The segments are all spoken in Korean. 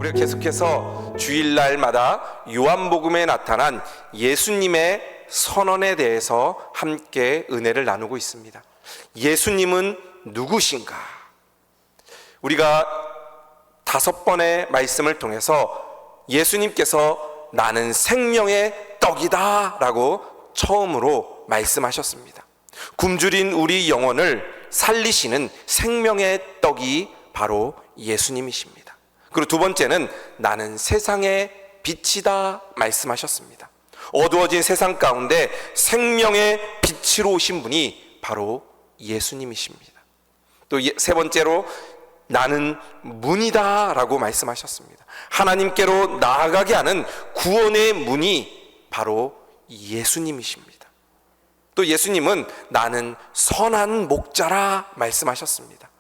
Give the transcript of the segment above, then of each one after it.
우리가 계속해서 주일날마다 요한복음에 나타난 예수님의 선언에 대해서 함께 은혜를 나누고 있습니다. 예수님은 누구신가? 우리가 5번의 말씀을 통해서 예수님께서 나는 생명의 떡이다 라고 처음으로 말씀하셨습니다. 굶주린 우리 영혼을 살리시는 생명의 떡이 바로 예수님이십니다. 그리고 두 번째는 나는 세상의 빛이다 말씀하셨습니다. 어두워진 세상 가운데 생명의 빛으로 오신 분이 바로 예수님이십니다. 또 세 번째로 나는 문이다 라고 말씀하셨습니다. 하나님께로 나아가게 하는 구원의 문이 바로 예수님이십니다. 또 예수님은 나는 선한 목자라 말씀하셨습니다.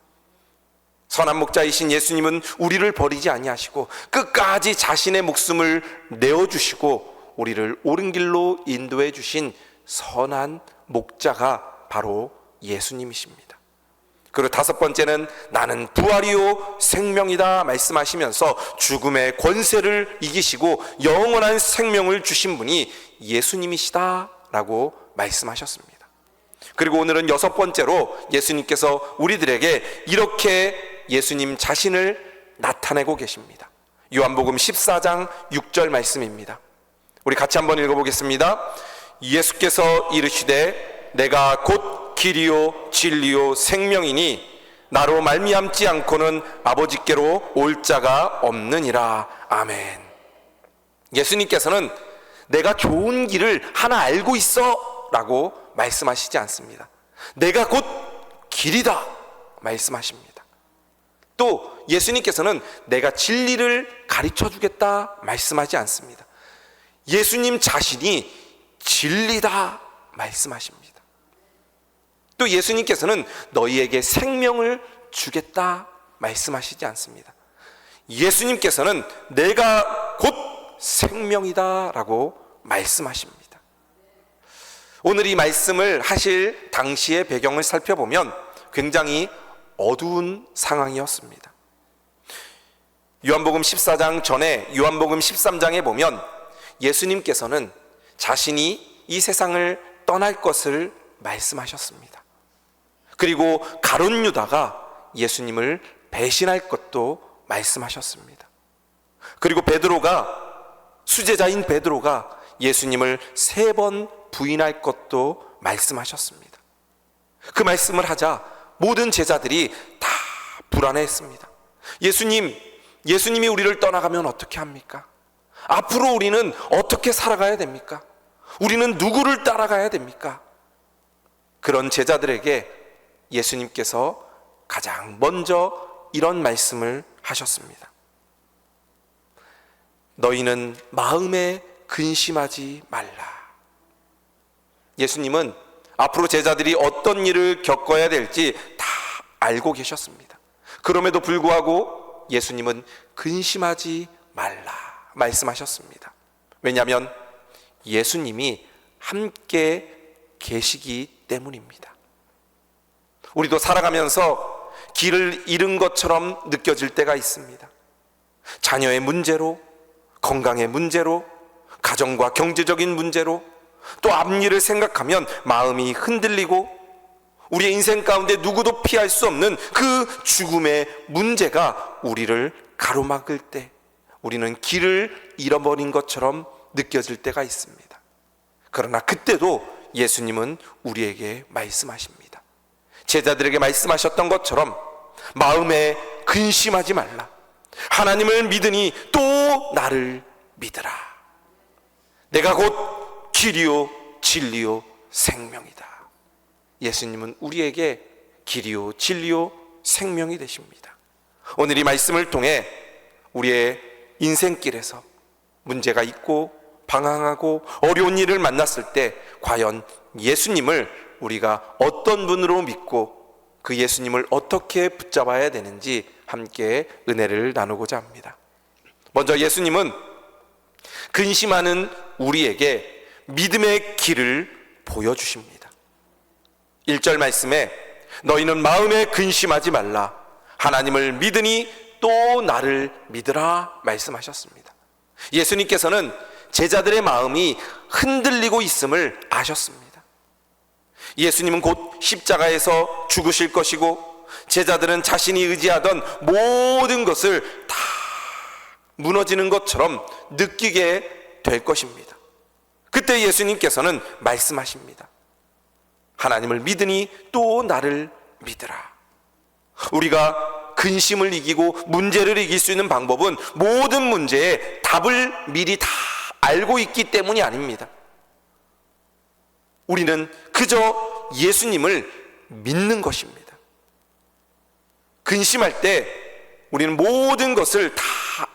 선한 목자이신 예수님은 우리를 버리지 아니하시고 끝까지 자신의 목숨을 내어주시고 우리를 옳은 길로 인도해 주신 선한 목자가 바로 예수님이십니다. 그리고 5번째는 나는 부활이요 생명이다 말씀하시면서 죽음의 권세를 이기시고 영원한 생명을 주신 분이 예수님이시다 라고 말씀하셨습니다. 그리고 오늘은 6번째로 예수님께서 우리들에게 이렇게 예수님 자신을 나타내고 계십니다. 요한복음 14장 6절 말씀입니다. 우리 같이 한번 읽어보겠습니다. 예수께서 이르시되 내가 곧 길이요 진리요 생명이니 나로 말미암지 않고는 아버지께로 올 자가 없느니라. 아멘. 예수님께서는 내가 좋은 길을 하나 알고 있어 라고 말씀하시지 않습니다. 내가 곧 길이다 말씀하십니다. 또 예수님께서는 내가 진리를 가르쳐 주겠다 말씀하지 않습니다. 예수님 자신이 진리다 말씀하십니다. 또 예수님께서는 너희에게 생명을 주겠다 말씀하시지 않습니다. 예수님께서는 내가 곧 생명이다 라고 말씀하십니다. 오늘 이 말씀을 하실 당시의 배경을 살펴보면 굉장히 어두운 상황이었습니다. 요한복음 14장 전에 요한복음 13장에 보면 예수님께서는 자신이 이 세상을 떠날 것을 말씀하셨습니다. 그리고 가룟 유다가 예수님을 배신할 것도 말씀하셨습니다. 그리고 수제자인 베드로가 예수님을 3번 부인할 것도 말씀하셨습니다. 그 말씀을 하자 모든 제자들이 다 불안해했습니다. 예수님이 우리를 떠나가면 어떻게 합니까? 앞으로 우리는 어떻게 살아가야 됩니까? 우리는 누구를 따라가야 됩니까? 그런 제자들에게 예수님께서 가장 먼저 이런 말씀을 하셨습니다. 너희는 마음에 근심하지 말라. 예수님은 앞으로 제자들이 어떤 일을 겪어야 될지 다 알고 계셨습니다. 그럼에도 불구하고 예수님은 근심하지 말라 말씀하셨습니다. 왜냐하면 예수님이 함께 계시기 때문입니다. 우리도 살아가면서 길을 잃은 것처럼 느껴질 때가 있습니다. 자녀의 문제로, 건강의 문제로, 가정과 경제적인 문제로, 또 앞일을 생각하면 마음이 흔들리고 우리의 인생 가운데 누구도 피할 수 없는 그 죽음의 문제가 우리를 가로막을 때 우리는 길을 잃어버린 것처럼 느껴질 때가 있습니다. 그러나 그때도 예수님은 우리에게 말씀하십니다. 제자들에게 말씀하셨던 것처럼 마음에 근심하지 말라. 하나님을 믿으니 또 나를 믿으라. 내가 곧 길이요 진리요 생명이다. 예수님은 우리에게 길이요 진리요 생명이 되십니다. 오늘 이 말씀을 통해 우리의 인생길에서 문제가 있고 방황하고 어려운 일을 만났을 때 과연 예수님을 우리가 어떤 분으로 믿고 그 예수님을 어떻게 붙잡아야 되는지 함께 은혜를 나누고자 합니다. 먼저 예수님은 근심하는 우리에게 믿음의 길을 보여주십니다. 1절 말씀에 너희는 마음에 근심하지 말라. 하나님을 믿으니 또 나를 믿으라 말씀하셨습니다. 예수님께서는 제자들의 마음이 흔들리고 있음을 아셨습니다. 예수님은 곧 십자가에서 죽으실 것이고 제자들은 자신이 의지하던 모든 것을 다 무너지는 것처럼 느끼게 될 것입니다. 그때 예수님께서는 말씀하십니다. 하나님을 믿으니 또 나를 믿으라. 우리가 근심을 이기고 문제를 이길 수 있는 방법은 모든 문제에 답을 미리 다 알고 있기 때문이 아닙니다. 우리는 그저 예수님을 믿는 것입니다. 근심할 때 우리는 모든 것을 다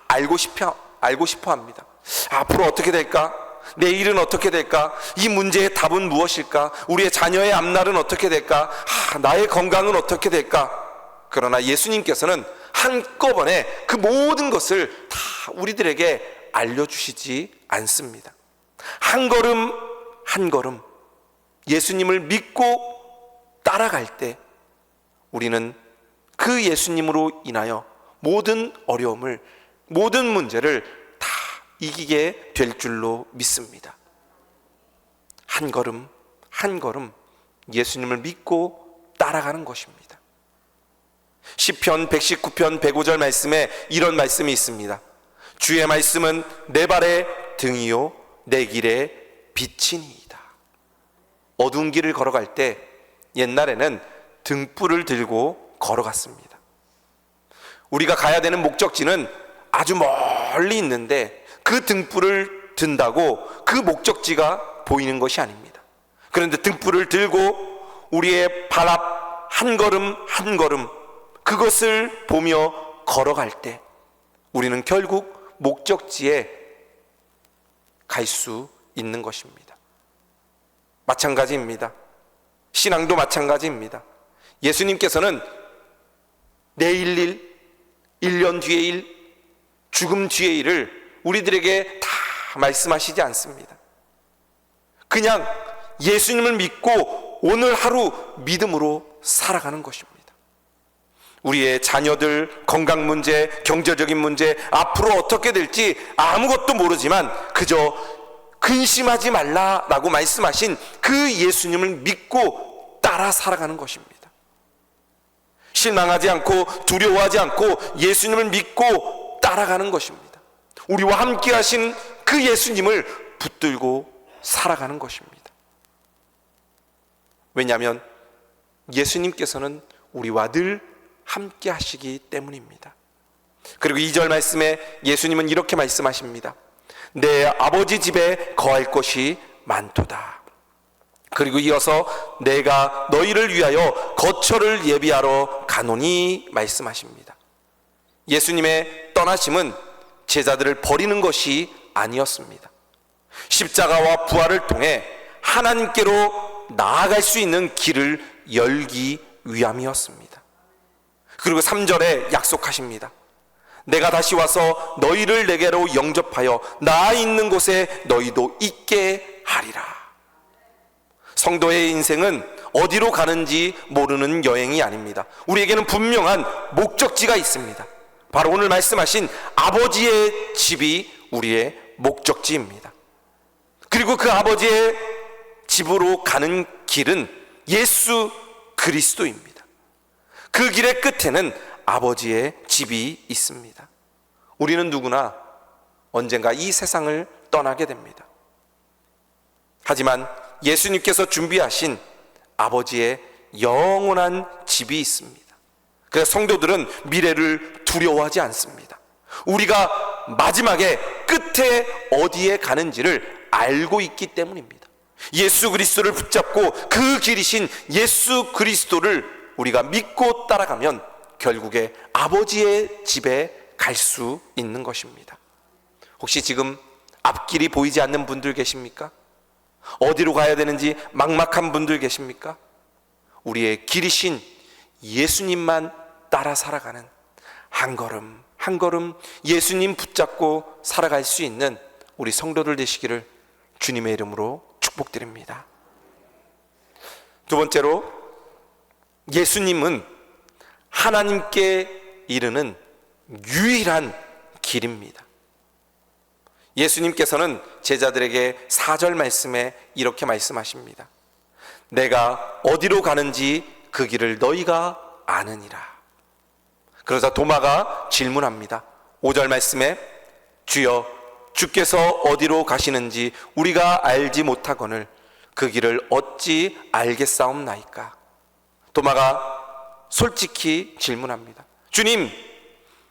알고 싶어 합니다. 앞으로 어떻게 될까? 내일은 어떻게 될까? 이 문제의 답은 무엇일까? 우리의 자녀의 앞날은 어떻게 될까? 나의 건강은 어떻게 될까? 그러나 예수님께서는 한꺼번에 그 모든 것을 다 우리들에게 알려주시지 않습니다. 한 걸음 한 걸음 예수님을 믿고 따라갈 때 우리는 그 예수님으로 인하여 모든 어려움을, 모든 문제를 다 이기게 될 줄로 믿습니다. 한 걸음 한 걸음 예수님을 믿고 따라가는 것입니다. 시편 119편 105절 말씀에 이런 말씀이 있습니다. 주의 말씀은 내 발의 등이요 내 길의 빛이니이다. 어두운 길을 걸어갈 때 옛날에는 등불을 들고 걸어갔습니다. 우리가 가야 되는 목적지는 아주 멀리 있는데 그 등불을 든다고 그 목적지가 보이는 것이 아닙니다. 그런데 등불을 들고 우리의 발 앞 한 걸음 한 걸음 그것을 보며 걸어갈 때 우리는 결국 목적지에 갈 수 있는 것입니다. 마찬가지입니다. 신앙도 마찬가지입니다. 예수님께서는 내일 일, 1년 뒤의 일, 죽음 뒤의 일을 우리들에게 다 말씀하시지 않습니다. 그냥 예수님을 믿고 오늘 하루 믿음으로 살아가는 것입니다. 우리의 자녀들 건강 문제, 경제적인 문제, 앞으로 어떻게 될지 아무것도 모르지만 그저 근심하지 말라라고 말씀하신 그 예수님을 믿고 따라 살아가는 것입니다. 실망하지 않고 두려워하지 않고 예수님을 믿고 따라가는 것입니다. 우리와 함께 하신 그 예수님을 붙들고 살아가는 것입니다. 왜냐하면 예수님께서는 우리와 늘 함께 하시기 때문입니다. 그리고 2절 말씀에 예수님은 이렇게 말씀하십니다. 내 아버지 집에 거할 곳이 많도다. 그리고 이어서 내가 너희를 위하여 거처를 예비하러 가노니 말씀하십니다. 예수님의 떠나심은 제자들을 버리는 것이 아니었습니다. 십자가와 부활을 통해 하나님께로 나아갈 수 있는 길을 열기 위함이었습니다. 그리고 3절에 약속하십니다. 내가 다시 와서 너희를 내게로 영접하여 나 있는 곳에 너희도 있게 하리라. 성도의 인생은 어디로 가는지 모르는 여행이 아닙니다. 우리에게는 분명한 목적지가 있습니다. 바로 오늘 말씀하신 아버지의 집이 우리의 목적지입니다. 그리고 그 아버지의 집으로 가는 길은 예수 그리스도입니다. 그 길의 끝에는 아버지의 집이 있습니다. 우리는 누구나 언젠가 이 세상을 떠나게 됩니다. 하지만 예수님께서 준비하신 아버지의 영원한 집이 있습니다. 그래서 성도들은 미래를 두려워하지 않습니다. 우리가 마지막에 끝에 어디에 가는지를 알고 있기 때문입니다. 예수 그리스도를 붙잡고 그 길이신 예수 그리스도를 우리가 믿고 따라가면 결국에 아버지의 집에 갈 수 있는 것입니다. 혹시 지금 앞길이 보이지 않는 분들 계십니까? 어디로 가야 되는지 막막한 분들 계십니까? 우리의 길이신 예수님만 따라 살아가는 한 걸음 한 걸음 예수님 붙잡고 살아갈 수 있는 우리 성도들 되시기를 주님의 이름으로 축복드립니다. 두 번째로 예수님은 하나님께 이르는 유일한 길입니다. 예수님께서는 제자들에게 4절 말씀에 이렇게 말씀하십니다. 내가 어디로 가는지 그 길을 너희가 아느니라. 그러자 도마가 질문합니다. 5절 말씀에 주여 주께서 어디로 가시는지 우리가 알지 못하거늘 그 길을 어찌 알겠사옵나이까. 도마가 솔직히 질문합니다. 주님,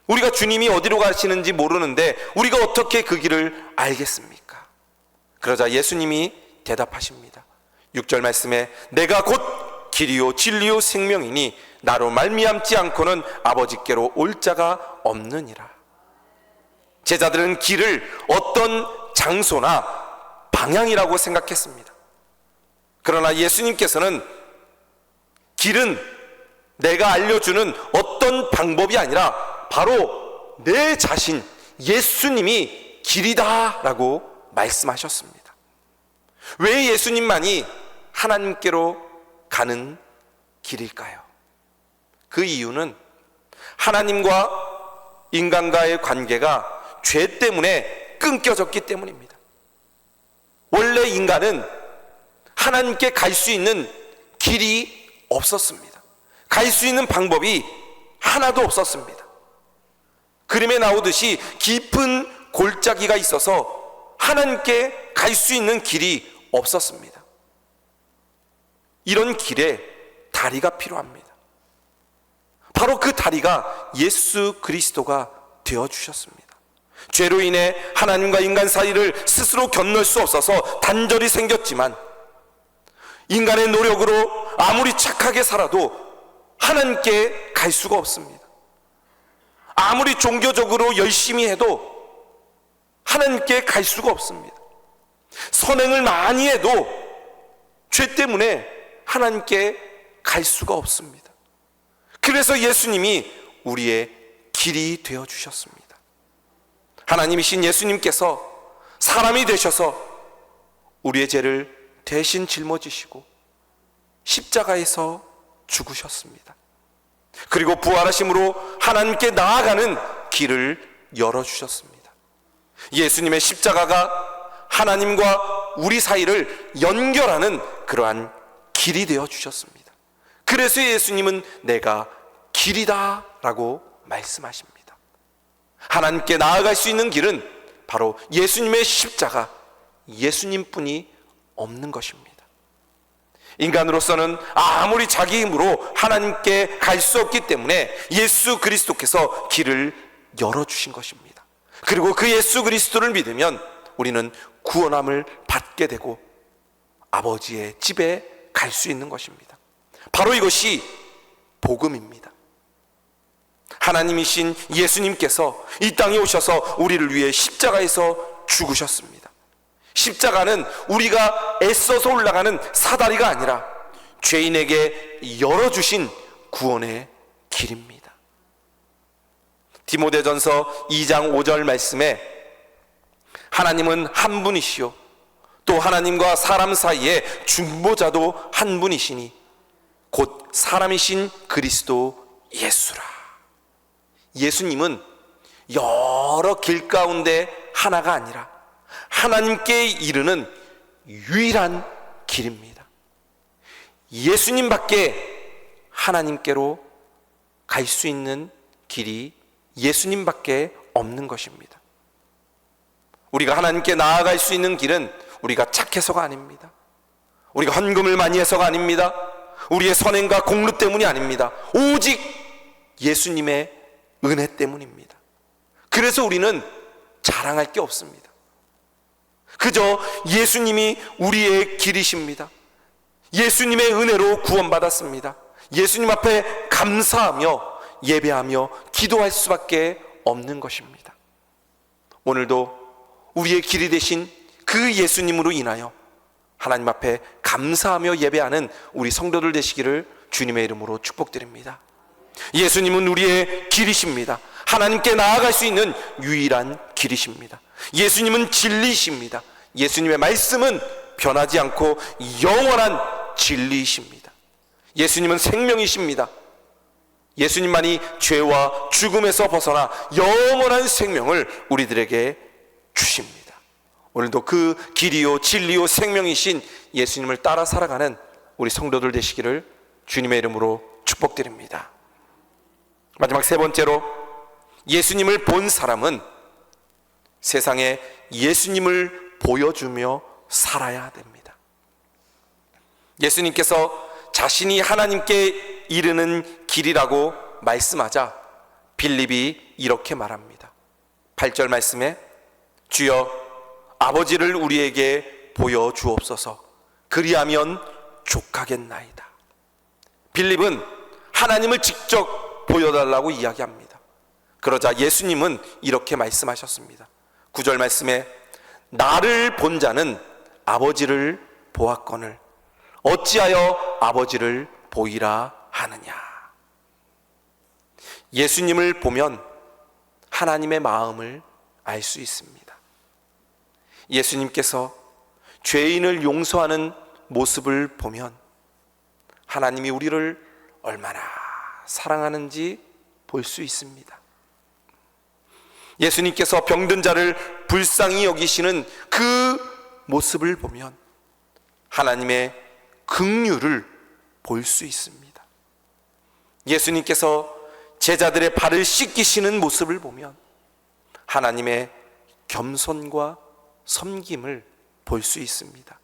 우리가 주님이 어디로 가시는지 모르는데 우리가 어떻게 그 길을 알겠습니까? 그러자 예수님이 대답하십니다. 6절 말씀에 내가 곧 길이요 진리요 생명이니 나로 말미암지 않고는 아버지께로 올 자가 없느니라. 제자들은 길을 어떤 장소나 방향이라고 생각했습니다. 그러나 예수님께서는 길은 내가 알려주는 어떤 방법이 아니라 바로 내 자신 예수님이 길이다 라고 말씀하셨습니다. 왜 예수님만이 하나님께로 가는 길일까요? 그 이유는 하나님과 인간과의 관계가 죄 때문에 끊겨졌기 때문입니다. 원래 인간은 하나님께 갈 수 있는 길이 없었습니다. 갈 수 있는 방법이 하나도 없었습니다. 그림에 나오듯이 깊은 골짜기가 있어서 하나님께 갈 수 있는 길이 없었습니다. 이런 길에 다리가 필요합니다. 바로 그 다리가 예수 그리스도가 되어주셨습니다. 죄로 인해 하나님과 인간 사이를 스스로 건널 수 없어서 단절이 생겼지만 인간의 노력으로 아무리 착하게 살아도 하나님께 갈 수가 없습니다. 아무리 종교적으로 열심히 해도 하나님께 갈 수가 없습니다. 선행을 많이 해도 죄 때문에 하나님께 갈 수가 없습니다. 그래서 예수님이 우리의 길이 되어주셨습니다. 하나님이신 예수님께서 사람이 되셔서 우리의 죄를 대신 짊어지시고 십자가에서 죽으셨습니다. 그리고 부활하심으로 하나님께 나아가는 길을 열어주셨습니다. 예수님의 십자가가 하나님과 우리 사이를 연결하는 그러한 길이 되어주셨습니다. 그래서 예수님은 내가 길이다 라고 말씀하십니다. 하나님께 나아갈 수 있는 길은 바로 예수님의 십자가, 예수님뿐이 없는 것입니다. 인간으로서는 아무리 자기 힘으로 하나님께 갈 수 없기 때문에 예수 그리스도께서 길을 열어주신 것입니다. 그리고 그 예수 그리스도를 믿으면 우리는 구원함을 받게 되고 아버지의 집에 갈 수 있는 것입니다. 바로 이것이 복음입니다. 하나님이신 예수님께서 이 땅에 오셔서 우리를 위해 십자가에서 죽으셨습니다. 십자가는 우리가 애써서 올라가는 사다리가 아니라 죄인에게 열어주신 구원의 길입니다. 디모데전서 2장 5절 말씀에 하나님은 한 분이시요 또 하나님과 사람 사이에 중보자도 한 분이시니 곧 사람이신 그리스도 예수라. 예수님은 여러 길 가운데 하나가 아니라 하나님께 이르는 유일한 길입니다. 예수님밖에 하나님께로 갈 수 있는 길이 예수님밖에 없는 것입니다. 우리가 하나님께 나아갈 수 있는 길은 우리가 착해서가 아닙니다. 우리가 헌금을 많이 해서가 아닙니다. 우리의 선행과 공로 때문이 아닙니다. 오직 예수님의 은혜 때문입니다. 그래서 우리는 자랑할 게 없습니다. 그저 예수님이 우리의 길이십니다. 예수님의 은혜로 구원받았습니다. 예수님 앞에 감사하며 예배하며 기도할 수밖에 없는 것입니다. 오늘도 우리의 길이 되신 그 예수님으로 인하여 하나님 앞에 감사하며 예배하는 우리 성도들 되시기를 주님의 이름으로 축복드립니다. 예수님은 우리의 길이십니다. 하나님께 나아갈 수 있는 유일한 길이십니다. 예수님은 진리이십니다. 예수님의 말씀은 변하지 않고 영원한 진리이십니다. 예수님은 생명이십니다. 예수님만이 죄와 죽음에서 벗어나 영원한 생명을 우리들에게 주십니다. 오늘도 그 길이요 진리요 생명이신 예수님을 따라 살아가는 우리 성도들 되시기를 주님의 이름으로 축복드립니다. 마지막 세 번째로, 예수님을 본 사람은 세상에 예수님을 보여주며 살아야 됩니다. 예수님께서 자신이 하나님께 이르는 길이라고 말씀하자 빌립이 이렇게 말합니다. 8절 말씀에 주여 아버지를 우리에게 보여주옵소서 그리하면 족하겠나이다. 빌립은 하나님을 직접 보여달라고 이야기합니다. 그러자 예수님은 이렇게 말씀하셨습니다. 9절 말씀에 나를 본 자는 아버지를 보았거늘 어찌하여 아버지를 보이라 하느냐. 예수님을 보면 하나님의 마음을 알 수 있습니다. 예수님께서 죄인을 용서하는 모습을 보면 하나님이 우리를 얼마나 사랑하는지 볼 수 있습니다. 예수님께서 병든 자를 불쌍히 여기시는 그 모습을 보면 하나님의 긍휼을 볼 수 있습니다. 예수님께서 제자들의 발을 씻기시는 모습을 보면 하나님의 겸손과 섬김을 볼 수 있습니다.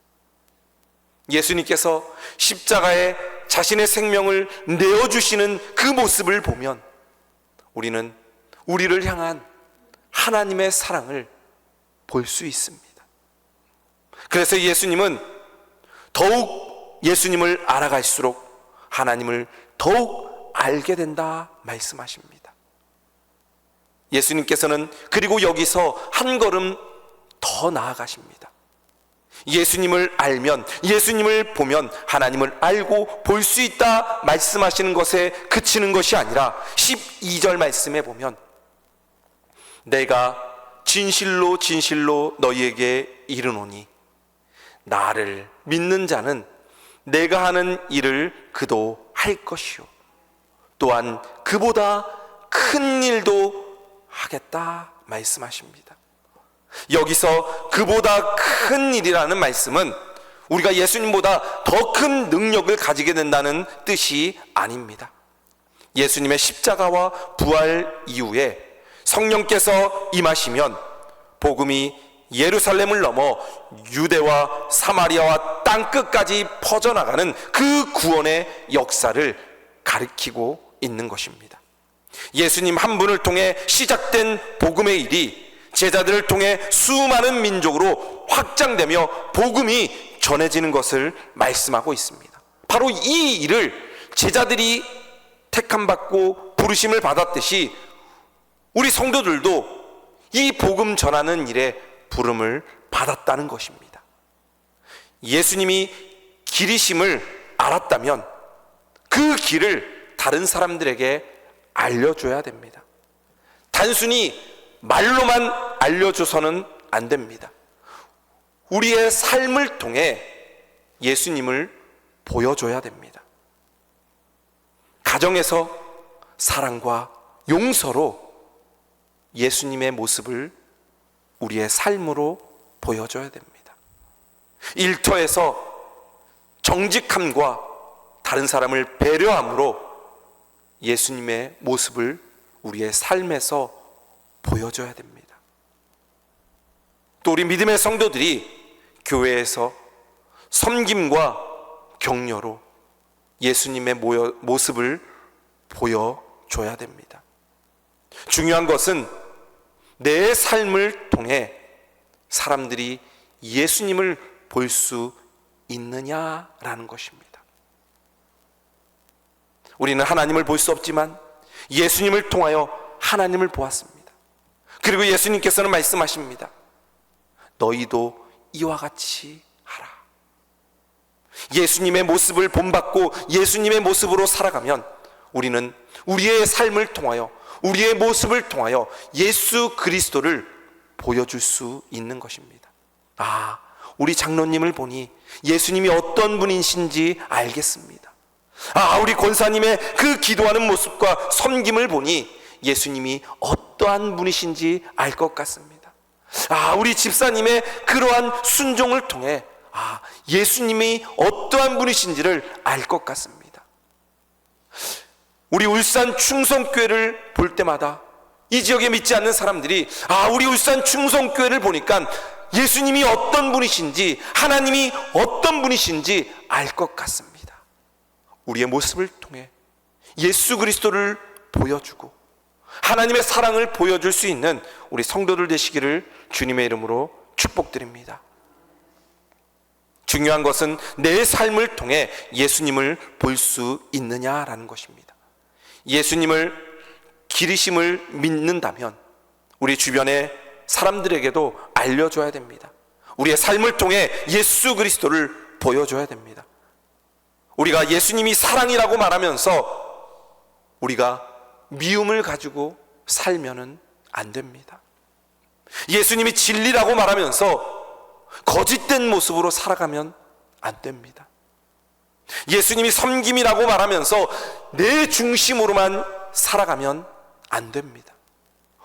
예수님께서 십자가에 자신의 생명을 내어주시는 그 모습을 보면 우리는 우리를 향한 하나님의 사랑을 볼 수 있습니다. 그래서 예수님은 더욱 예수님을 알아갈수록 하나님을 더욱 알게 된다 말씀하십니다. 예수님께서는 그리고 여기서 한 걸음 더 나아가십니다. 예수님을 알면, 예수님을 보면 하나님을 알고 볼 수 있다 말씀하시는 것에 그치는 것이 아니라 12절 말씀에 보면 내가 진실로 진실로 너희에게 이르노니 나를 믿는 자는 내가 하는 일을 그도 할 것이요 또한 그보다 큰 일도 하겠다 말씀하십니다. 여기서 그보다 큰 일이라는 말씀은 우리가 예수님보다 더 큰 능력을 가지게 된다는 뜻이 아닙니다. 예수님의 십자가와 부활 이후에 성령께서 임하시면 복음이 예루살렘을 넘어 유대와 사마리아와 땅끝까지 퍼져나가는 그 구원의 역사를 가리키고 있는 것입니다. 예수님 한 분을 통해 시작된 복음의 일이 제자들을 통해 수많은 민족으로 확장되며 복음이 전해지는 것을 말씀하고 있습니다. 바로 이 일을 제자들이 택함받고 부르심을 받았듯이 우리 성도들도 이 복음 전하는 일에 부름을 받았다는 것입니다. 예수님이 길이심을 알았다면 그 길을 다른 사람들에게 알려줘야 됩니다. 단순히 말로만 알려줘서는 안 됩니다. 우리의 삶을 통해 예수님을 보여줘야 됩니다. 가정에서 사랑과 용서로 예수님의 모습을 우리의 삶으로 보여줘야 됩니다. 일터에서 정직함과 다른 사람을 배려함으로 예수님의 모습을 우리의 삶에서 보여줘야 됩니다. 또 우리 믿음의 성도들이 교회에서 섬김과 격려로 예수님의 모습을 보여줘야 됩니다. 중요한 것은 내 삶을 통해 사람들이 예수님을 볼 수 있느냐라는 것입니다. 우리는 하나님을 볼 수 없지만 예수님을 통하여 하나님을 보았습니다. 그리고 예수님께서는 말씀하십니다. 너희도 이와 같이 하라. 예수님의 모습을 본받고 예수님의 모습으로 살아가면 우리는 우리의 삶을 통하여 우리의 모습을 통하여 예수 그리스도를 보여줄 수 있는 것입니다. 우리 장로님을 보니 예수님이 어떤 분이신지 알겠습니다. 우리 권사님의 그 기도하는 모습과 섬김을 보니 예수님이 어떠한 분이신지 알 것 같습니다. 우리 집사님의 그러한 순종을 통해 예수님이 어떠한 분이신지를 알 것 같습니다. 우리 울산 충성교회를 볼 때마다 이 지역에 믿지 않는 사람들이 우리 울산 충성교회를 보니까 예수님이 어떤 분이신지, 하나님이 어떤 분이신지 알 것 같습니다. 우리의 모습을 통해 예수 그리스도를 보여주고 하나님의 사랑을 보여줄 수 있는 우리 성도들 되시기를 주님의 이름으로 축복드립니다. 중요한 것은 내 삶을 통해 예수님을 볼 수 있느냐라는 것입니다. 예수님을 기리심을 믿는다면 우리 주변의 사람들에게도 알려줘야 됩니다. 우리의 삶을 통해 예수 그리스도를 보여줘야 됩니다. 우리가 예수님이 사랑이라고 말하면서 우리가 미움을 가지고 살면은 안 됩니다. 예수님이 진리라고 말하면서 거짓된 모습으로 살아가면 안 됩니다. 예수님이 섬김이라고 말하면서 내 중심으로만 살아가면 안 됩니다.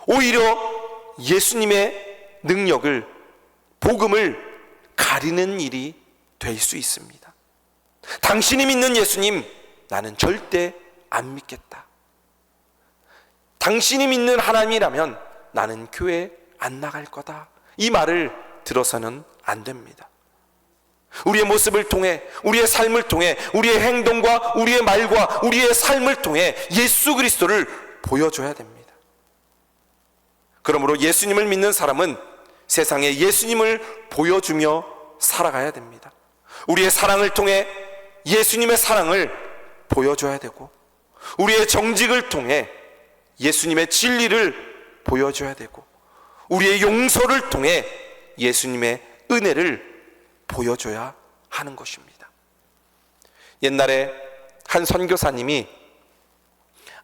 오히려 예수님의 능력을, 복음을 가리는 일이 될 수 있습니다. 당신이 믿는 예수님, 나는 절대 안 믿겠다. 당신이 믿는 하나님이라면 나는 교회 안 나갈 거다. 이 말을 들어서는 안 됩니다. 우리의 모습을 통해, 우리의 삶을 통해, 우리의 행동과 우리의 말과 우리의 삶을 통해 예수 그리스도를 보여줘야 됩니다. 그러므로 예수님을 믿는 사람은 세상에 예수님을 보여주며 살아가야 됩니다. 우리의 사랑을 통해 예수님의 사랑을 보여줘야 되고, 우리의 정직을 통해 예수님의 진리를 보여줘야 되고, 우리의 용서를 통해 예수님의 은혜를 보여줘야 하는 것입니다. 옛날에 한 선교사님이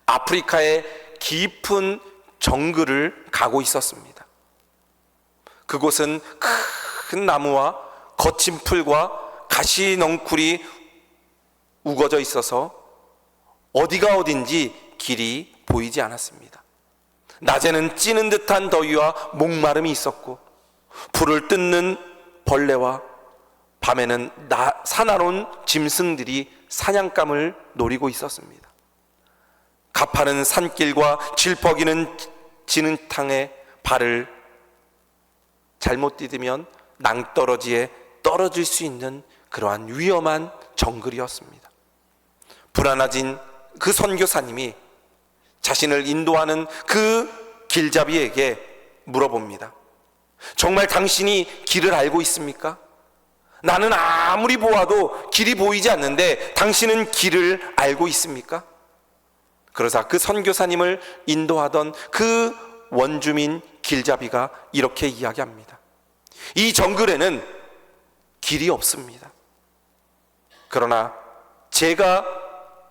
아프리카의 깊은 정글을 가고 있었습니다. 그곳은 큰 나무와 거친 풀과 가시 넝쿨이 우거져 있어서 어디가 어딘지 길이 보이지 않았습니다. 낮에는 찌는 듯한 더위와 목마름이 있었고, 불을 뜯는 벌레와 밤에는 사나운 짐승들이 사냥감을 노리고 있었습니다. 가파른 산길과 질퍽이는 진흙탕에 발을 잘못 디디면 낭떠러지에 떨어질 수 있는 그러한 위험한 정글이었습니다. 불안해진 그 선교사님이 자신을 인도하는 그 길잡이에게 물어봅니다. 정말 당신이 길을 알고 있습니까? 나는 아무리 보아도 길이 보이지 않는데 당신은 길을 알고 있습니까? 그러자 그 선교사님을 인도하던 그 원주민 길잡이가 이렇게 이야기합니다. 이 정글에는 길이 없습니다. 그러나 제가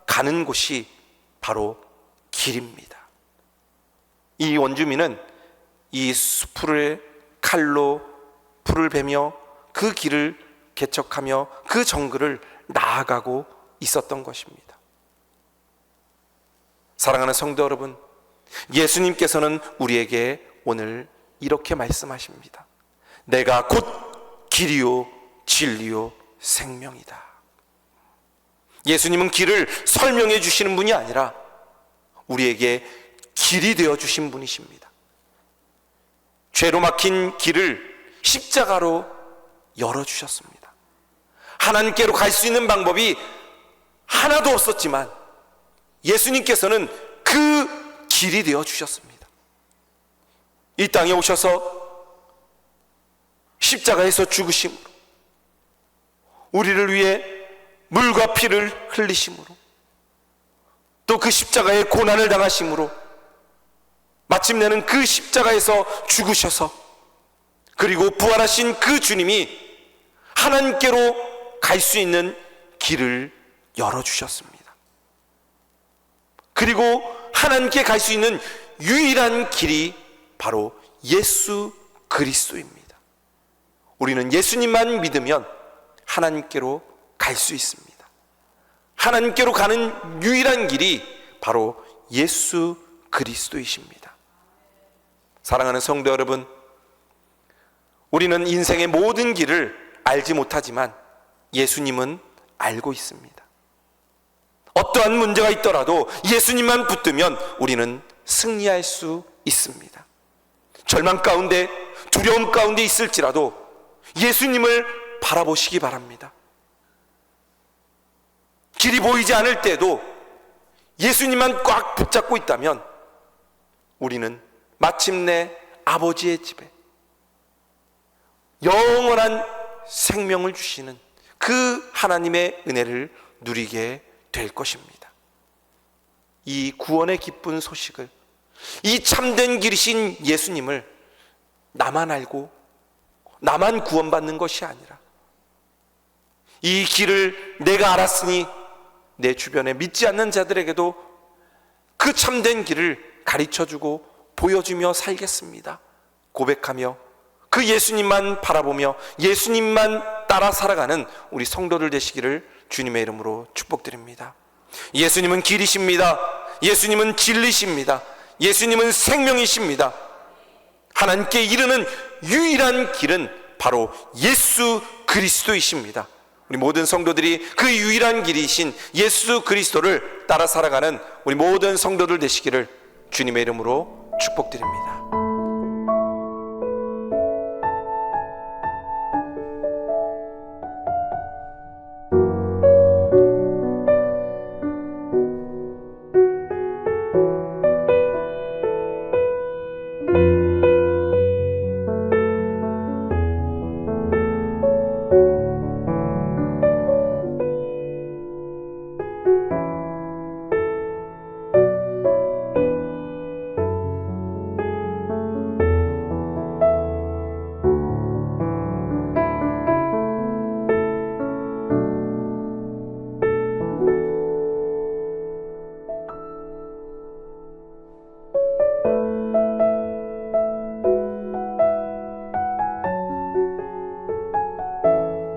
가는 곳이 바로 길입니다. 이 원주민은 이 숲을 칼로 풀을 베며 그 길을 개척하며 그 정글을 나아가고 있었던 것입니다. 사랑하는 성도 여러분, 예수님께서는 우리에게 오늘 이렇게 말씀하십니다. 내가 곧 길이요 진리요 생명이다. 예수님은 길을 설명해 주시는 분이 아니라 우리에게 길이 되어 주신 분이십니다. 죄로 막힌 길을 십자가로 열어주셨습니다. 하나님께로 갈 수 있는 방법이 하나도 없었지만 예수님께서는 그 길이 되어 주셨습니다. 이 땅에 오셔서 십자가에서 죽으심으로, 우리를 위해 물과 피를 흘리심으로, 또 그 십자가의 고난을 당하심으로 마침내는 그 십자가에서 죽으셔서, 그리고 부활하신 그 주님이 하나님께로 갈 수 있는 길을 열어주셨습니다. 그리고 하나님께 갈 수 있는 유일한 길이 바로 예수 그리스도입니다. 우리는 예수님만 믿으면 하나님께로 갈 수 있습니다. 하나님께로 가는 유일한 길이 바로 예수 그리스도이십니다. 사랑하는 성도 여러분, 우리는 인생의 모든 길을 알지 못하지만 예수님은 알고 있습니다. 어떠한 문제가 있더라도 예수님만 붙들면 우리는 승리할 수 있습니다. 절망 가운데, 두려움 가운데 있을지라도 예수님을 바라보시기 바랍니다. 길이 보이지 않을 때도 예수님만 꽉 붙잡고 있다면 우리는 마침내 아버지의 집에 영원한 생명을 주시는 그 하나님의 은혜를 누리게 될 것입니다. 이 구원의 기쁜 소식을, 이 참된 길이신 예수님을 나만 알고 나만 구원받는 것이 아니라 이 길을 내가 알았으니 내 주변에 믿지 않는 자들에게도 그 참된 길을 가르쳐주고 보여주며 살겠습니다 고백하며 그 예수님만 바라보며 예수님만 따라 살아가는 우리 성도들 되시기를 주님의 이름으로 축복드립니다. 예수님은 길이십니다. 예수님은 진리십니다. 예수님은 생명이십니다. 하나님께 이르는 유일한 길은 바로 예수 그리스도이십니다. 우리 모든 성도들이 그 유일한 길이신 예수 그리스도를 따라 살아가는 우리 모든 성도들 되시기를 주님의 이름으로 축복드립니다.